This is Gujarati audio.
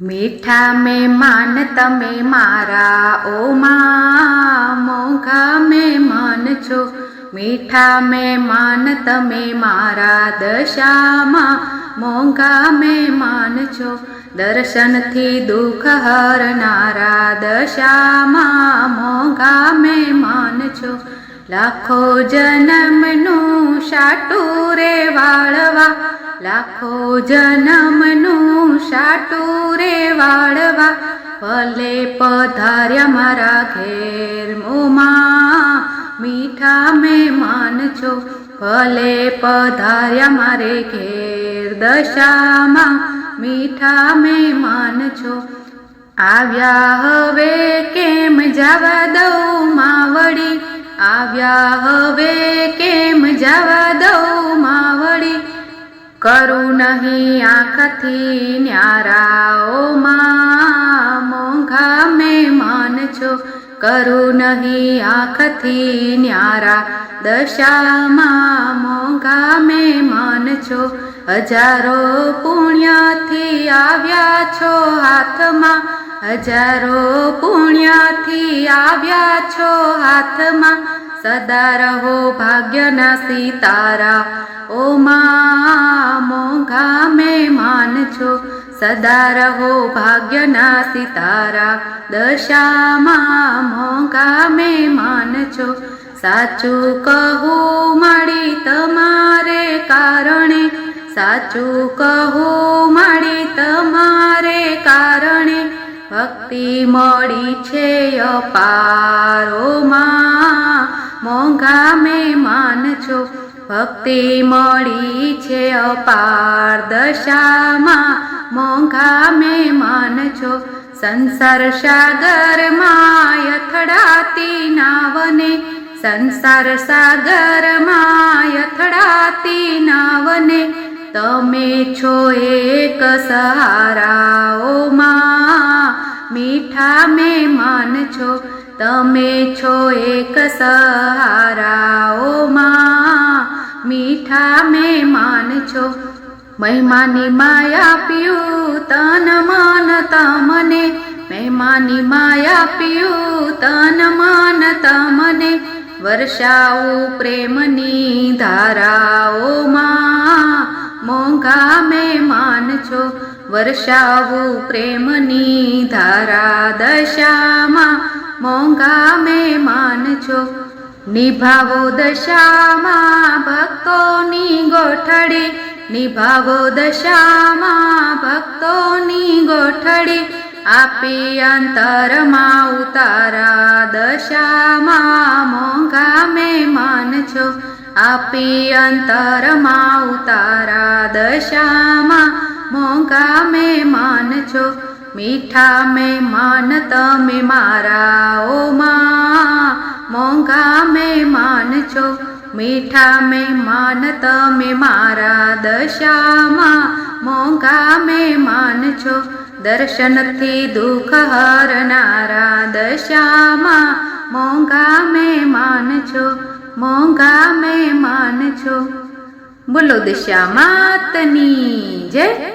મીઠા મહેમાન તમે મારા ઓ માં, મોંઘા મહેમાન છો. મીઠા મહેમાન તમે મારા દશામાં, મોંઘા મહેમાન છો. દર્શનથી દુઃખ હરનારા દશામાં, મોંઘા મહેમાન છો. લાખો જન્મનું સાટું રે વાળવા, લાખો જન્મનું સાટું રે વાળવા, ભલે પધાર્યા મારા ઘેર મોમાં, મીઠા મહેમાન છો. ભલે પધાર્યા મારે ઘેર દશામાં, મીઠા મહેમાન છો. આવ્યા હવે કેમ જવા દઉં માવડી, આવ્યા હવે કેમ જવા દઉં માવડી, કરું નહીં આંખથી ન્યારા ઓ માં, મોંઘા મહેમાન છો. કરું નહીં આંખથી ન્યારા દશામાં, મોંઘા મહેમાન છો. હજારો પુણ્યથી આવ્યા છો હાથમાં, હજારો પુણ્યથી આવ્યા છો હાથમાં, સદા રહો ભાગ્યના સિતારા ઓ માં, મોંઘા મહેમાન છો. સદા રહો ભાગ્યના સિતારા દશામાં, મોંઘા મહેમાન છો. સાચું કહું માડી તમારે કારણે, સાચું કહું માડી તમારે કારણે, ભક્તિ મળી છે અપાર ઓ માં, મોંઘા મહેમાન છો. ભક્તિ મળી છે અપાર દશામાં, મોંઘા મહેમાન છો. સંસાર સાગરમાં અથડાતી નાવને, સંસાર સાગરમાં અથડાતી નાવને, તમે છો એક સહારા ઓ માં, મીઠા મહેમાન છો. તમે છો એક સહારા ઓ માં, મીઠા મહેમાન છો. મહેમાની માયા પીયું તન મન તમને, મહેમાની માયા પીયું તન મન તમને, વર્ષાવું પ્રેમની ધારા ઓ માં, મોંઘા મહેમાન છો. વર્ષાવું પ્રેમની ધારા દશામાં, મોંઘા મહેમાન છો. નિભાવો દશામાં ભક્તોની ગોઠડી, નિભાવો દશામાં ભક્તોની ગોઠડી, આપી અંતરમાં ઉતારા દશામાં, મોંઘા મહેમાન છો. આપી અંતરમાં ઉતારા દશામાં, મોંઘા મહેમાન છો. મીઠા મહેમાન તમે મારા ઓ માં, મોંઘા મહેમાન છો. મીઠા મહેમાન તમે મારા દશામાં, મોંઘા મહેમાન છો. દર્શનથી દુઃખ હરનારા દશામાં, મોંઘા મહેમાન છો, મોંઘા મહેમાન છો. બોલો દશા માતની જય.